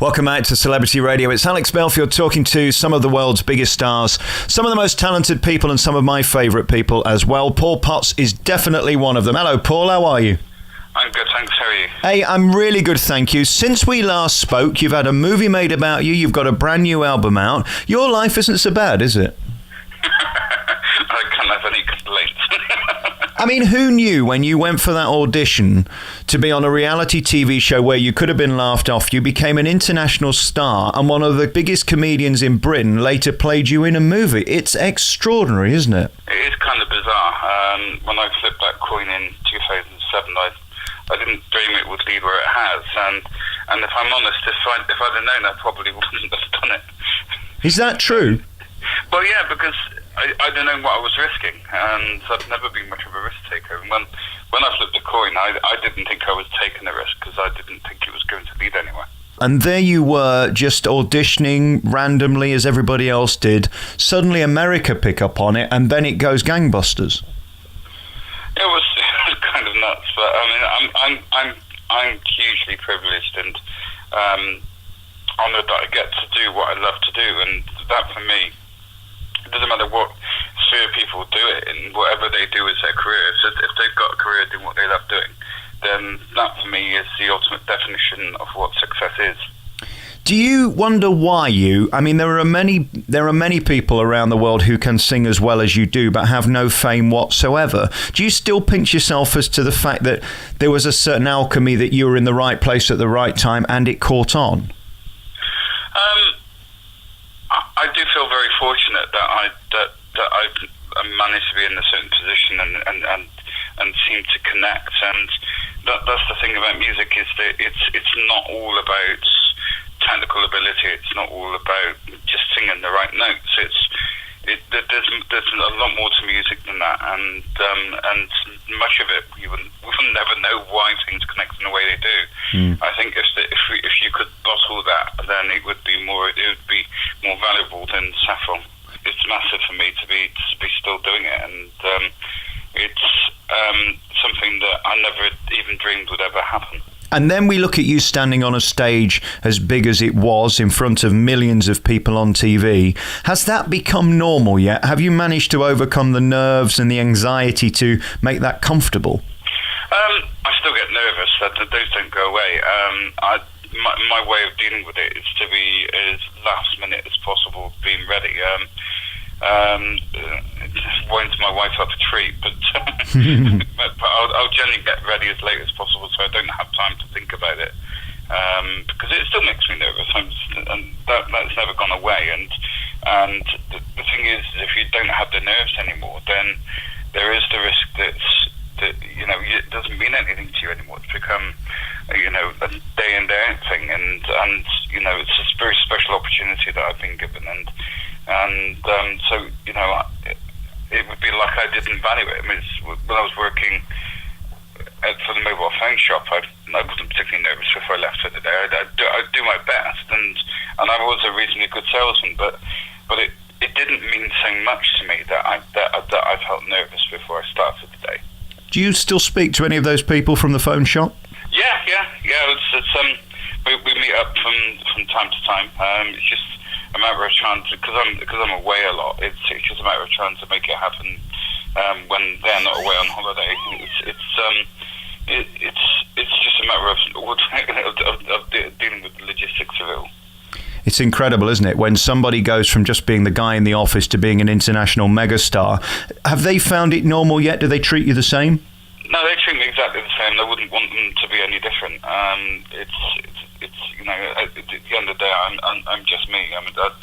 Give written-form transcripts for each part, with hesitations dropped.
Welcome back to Celebrity Radio. It's Alex Belfield talking to some of the world's biggest stars, some of the most talented people and some of my favourite people as well. Paul Potts is definitely one of them. Hello, Paul. How are you? I'm good, thanks. How are you? Hey, I'm really good, thank you. Since we last spoke, you've had a movie made about you. You've got a brand new album out. Your life isn't so bad, is it? I can't have any complaints. I mean, who knew when you went for that audition to be on a reality TV show where you could have been laughed off, you became an international star and one of the biggest comedians in Britain later played you in a movie? It's extraordinary, isn't it? It is kind of bizarre. When I flipped that coin in 2007, I didn't dream it would lead where it has. And if I'm honest, if I'd have known, I probably wouldn't have done it. Is that true? Well, yeah, because I don't know what I was risking, and I've never been much of a risk taker. And when I flipped the coin, I didn't think I was taking a risk because I didn't think it was going to lead anywhere. And there you were, just auditioning randomly as everybody else did. Suddenly America pick up on it, and then it goes gangbusters. It was kind of nuts, but I mean, I'm hugely privileged and honoured that I get to do what I love to do, and that for me, it doesn't matter what sphere people do it in, whatever they do as their career. So if they've got a career doing what they love doing, then that for me is the ultimate definition of what success is. Do you wonder why I mean, there are many people around the world who can sing as well as you do, but have no fame whatsoever. Do you still pinch yourself as to the fact that there was a certain alchemy, that you were in the right place at the right time and it caught on? I do feel very fortunate that I've managed to be in a certain position and seem to connect. And that's the thing about music, is that it's not all about technical ability. It's not all about just singing the right notes. There's a lot more to music than that, and much of it we would never know why things connect in the way they do. I think if you could bottle that, then it would be more valuable than saffron. It's massive for me to be still doing it, and it's something that I never even dreamed would ever happen. And then we look at you standing on a stage as big as it was in front of millions of people on TV. Has that become normal yet? Have you managed to overcome the nerves and the anxiety to make that comfortable? I still get nervous. Those don't go away. My way of dealing with it is to be as last minute as possible, being ready. It winds my wife up a treat, but I'll generally get ready as late as possible, so I don't have time to think about it, because it still makes me nervous, and that's never gone away. And the thing is, if you don't have the nerves anymore, then there is the risk that it doesn't mean anything to you anymore. It's become a day in day out thing, and it's a very special opportunity that I've been given, and so it would be like I didn't value it. I mean, when I was working for the mobile phone shop, I wasn't particularly nervous before I left for the day. I'd do my best, and I was a reasonably good salesman, but it didn't mean so much to me that I felt nervous before I started the day. Do you still speak to any of those people from the phone shop? Yeah. We meet up from time to time. It's just a matter of trying to, because I'm away a lot. It's just a matter of trying to make it happen when they're not away on holiday. It's just a matter of dealing with the logistics of it all. It's incredible, isn't it, when somebody goes from just being the guy in the office to being an international megastar. Have they found it normal yet? Do they treat you the same? No, they treat me exactly the same. I wouldn't want them to be any different. It's at the end of the day, I'm just me. I mean, I've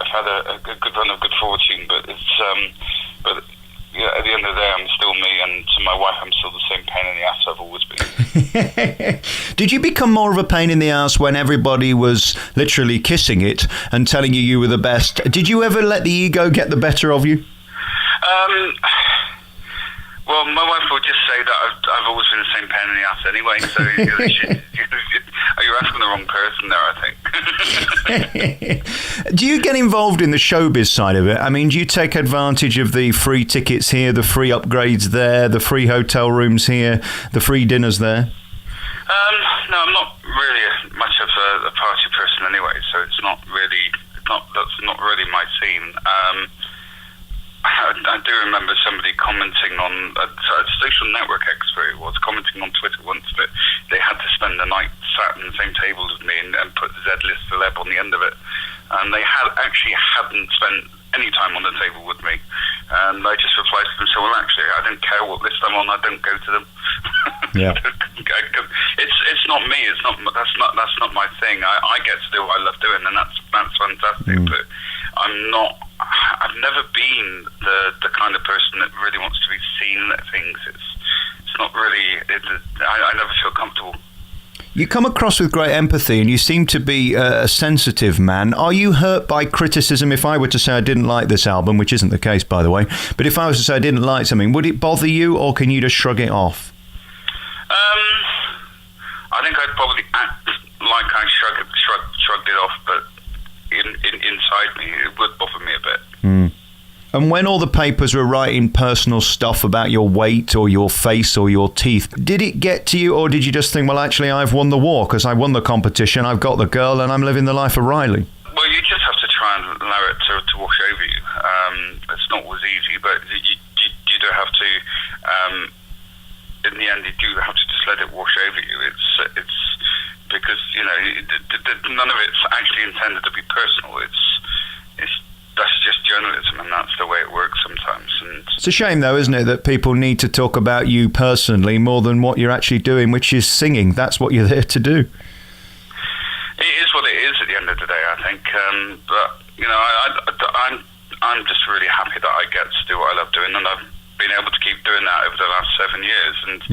had a good run of good fortune, but at the end of the day, I'm still me, and to my wife, I'm still the same pain in the ass I've always been. Did you become more of a pain in the ass when everybody was literally kissing it and telling you were the best? Did you ever let the ego get the better of you? Well, my wife would just say that I've always been the same pain in the ass anyway, so you're asking the wrong person there, I think. Do you get involved in the showbiz side of it? I mean, do you take advantage of the free tickets here, the free upgrades there, the free hotel rooms here, the free dinners there? No, I'm not really much of a a party person anyway, so that's not really my scene. I do remember somebody commenting on a social network expert was commenting on Twitter once that they had to spend the night sat in the same table as me and put Z-list celeb on the end of it, and they hadn't spent any time on the table with me, and I just replied to them, so well actually I don't care what list I'm on, I don't go to them. Yeah. It's not me, that's not my thing. I get to do what I love doing, and that's fantastic. But I've never been the kind of person that really wants to be seen at things. It's not really. I never feel comfortable. You come across with great empathy, and you seem to be a sensitive man. Are you hurt by criticism? If I were to say I didn't like this album, which isn't the case, by the way, but if I was to say I didn't like something, would it bother you, or can you just shrug it off? I think I'd probably act like I shrugged it off, but inside me, it would bother me a bit. And when all the papers were writing personal stuff about your weight or your face or your teeth, did it get to you, or did you just think, well, actually, I've won the war because I won the competition, I've got the girl, and I'm living the life of Riley? Well, you just have to try and allow it to wash over you. It's not always easy, but you do have to. In the end, you do have to just let it wash over you. It's because none of it's actually intended to be personal. That's just journalism, and that's the way it works sometimes. And it's a shame, though, isn't it, that people need to talk about you personally more than what you're actually doing, which is singing. That's what you're there to do. It is what it is at the end of the day, I think. But I'm just really happy that I get to do what I love doing, and I've been able to keep doing that over the last 7 years, and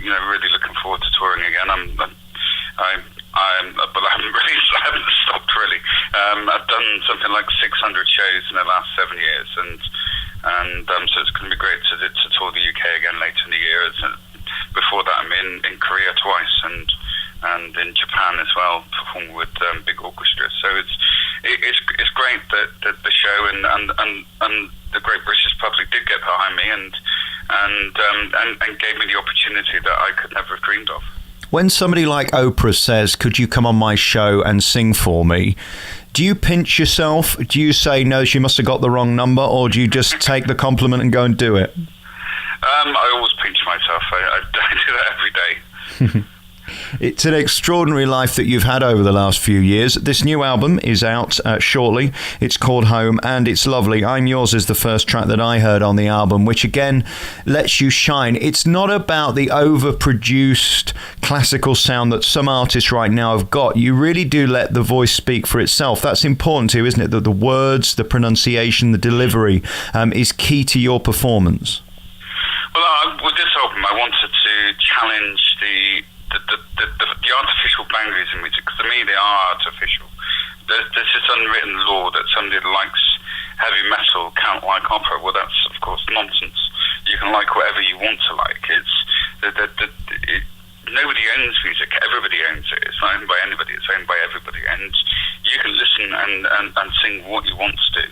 really looking forward to touring again. But I haven't stopped really. I've done something like 600 shows in the last 7 years, and so it's going to be great to tour the UK again later in the year. Before that, I'm in Korea twice, and in Japan as well, performing with big orchestras. So it's great that the show and the great British public did get behind me and gave me the opportunity that I could never have dreamed of. When somebody like Oprah says, could you come on my show and sing for me, do you pinch yourself? Do you say, no, she must have got the wrong number, or do you just take the compliment and go and do it? I always pinch myself. I do that every day. It's an extraordinary life that you've had over the last few years. This new album is out shortly. It's called Home, and it's lovely. I'm Yours is the first track that I heard on the album, which again lets you shine. It's not about the overproduced classical sound that some artists right now have got. You really do let the voice speak for itself. That's important too, isn't it? That the words, the pronunciation, the delivery is key to your performance. Well, with this album, I wanted to challenge the artificial boundaries in music, because to me they are artificial. There's this unwritten law that somebody that likes heavy metal can't like opera. Well, that's of course nonsense. You can like whatever you want to like. Nobody owns music. Everybody owns it. It's not owned by anybody. It's owned by everybody, and you can listen and sing what you want to do.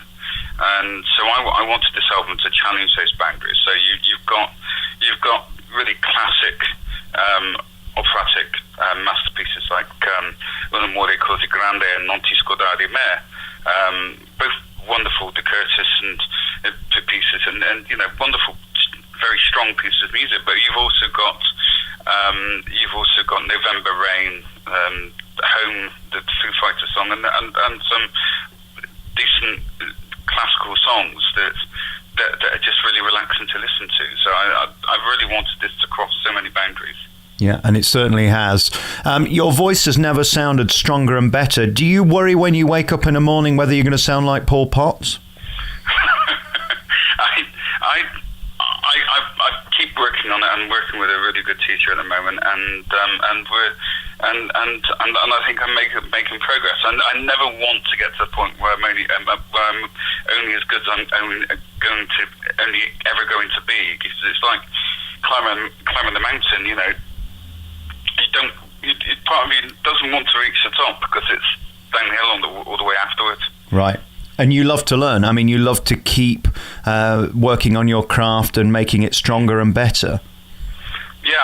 And so I wanted this album to challenge those boundaries. So you've got really classic operatic masterpieces like Un amore così grande and Non ti scordare di me, both wonderful De Curtis and pieces, and wonderful, very strong pieces of music. But you've also got November Rain, Home, the Foo Fighters song, and some decent classical songs that are just really relaxing to listen to. So I really wanted this to cross so many boundaries. Yeah, and it certainly has. Your voice has never sounded stronger and better. Do you worry when you wake up in the morning whether you're going to sound like Paul Potts? I keep working on it. I'm working with a really good teacher at the moment, and I think I'm making progress. And I never want to get to the point where I'm only as good as I'm only ever going to be. It's like climbing the mountain. Part of you doesn't want to reach the top because it's downhill all the way afterwards. Right. And you love to learn. I mean, you love to keep working on your craft and making it stronger and better. Yeah,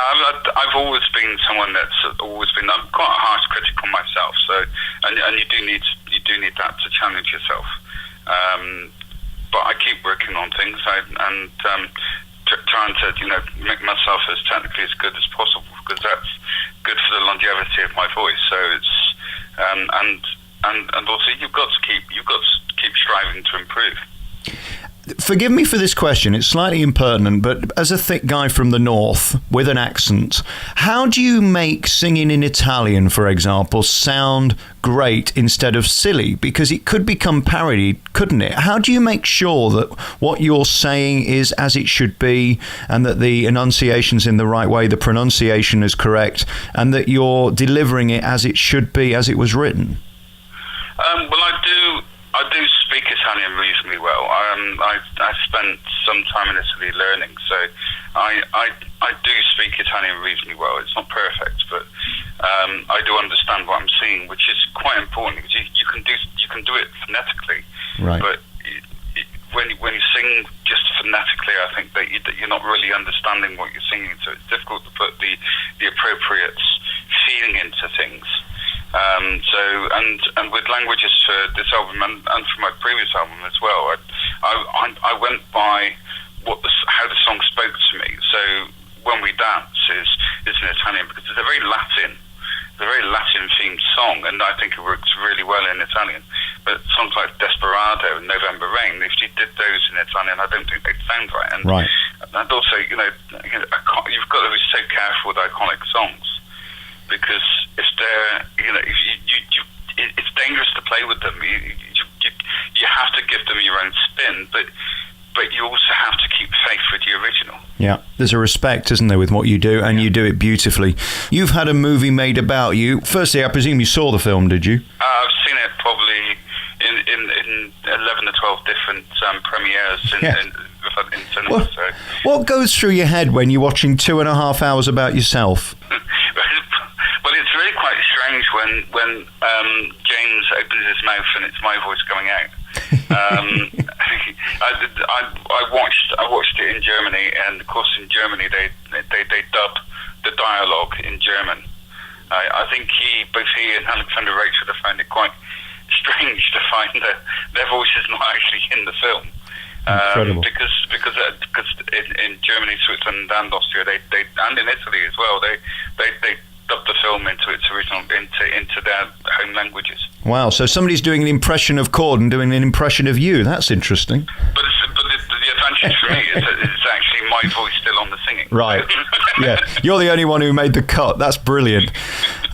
I've always been someone that's always been. I'm quite a harsh critic on myself. So, and you do need that to challenge yourself. But I keep working on things trying to make myself as technically as good as possible, because that's good for the longevity of my voice. So it's and also you've got to keep striving to improve. Forgive me for this question, it's slightly impertinent, but as a thick guy from the north with an accent, how do you make singing in Italian, for example, sound great instead of silly? Because it could become parodied, couldn't it? How do you make sure that what you're saying is as it should be, and that the enunciation's in the right way, the pronunciation is correct, and that you're delivering it as it should be, as it was written? Well, I do speak Italian reasonably well. I spent some time in Italy learning, so I do speak Italian reasonably well. It's not perfect, but I do understand what I'm saying, which is quite important, because you can do it phonetically, right? But when you sing just phonetically, I think that you're not really understanding what you're singing. So it's difficult to put the appropriate feeling into things. And with languages for this album and for my previous album as well, I went by how the song spoke to me. So When We Dance is in Italian, because it's a very Latin themed song, and I think it works really well in Italian. But songs like Desperado and November Rain, if you did those in Italian, I don't think they'd sound right. And also, you've got to be so careful with iconic songs, because if they're, it's dangerous to play with them. You have to give them your own spin, but you also have to keep faith with the original. Yeah, there's a respect, isn't there, with what you do, and you do it beautifully. You've had a movie made about you. Firstly, I presume you saw the film, did you? I've seen it probably in 11 or 12 different premieres in cinema. What goes through your head when you're watching 2.5 hours about yourself? Well, it's really quite strange when James opens his mouth and it's my voice coming out. I watched it in Germany, and of course in Germany they dub the dialogue in German. I think both he and Alexander Rachel have found it quite strange to find that their voices not actually in the film. Incredible. Because in Germany, Switzerland, and Austria, and in Italy as well, they dubbed the film into its original into their home languages. Wow! So somebody's doing an impression of Cord and doing an impression of you. That's interesting. But the advantage for me is that it's actually my voice still on the singing. Right. Yeah. You're the only one who made the cut. That's brilliant.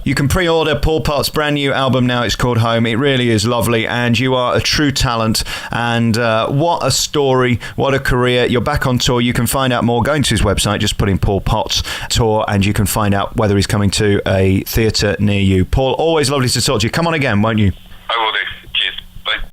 You can pre-order Paul Potts' brand new album now. It's called Home. It really is lovely, and you are a true talent. And what a story, what a career. You're back on tour. You can find out more going to his website. Just put in Paul Potts Tour, and you can find out whether he's coming to a theatre near you. Paul, always lovely to talk to you. Come on again, won't you?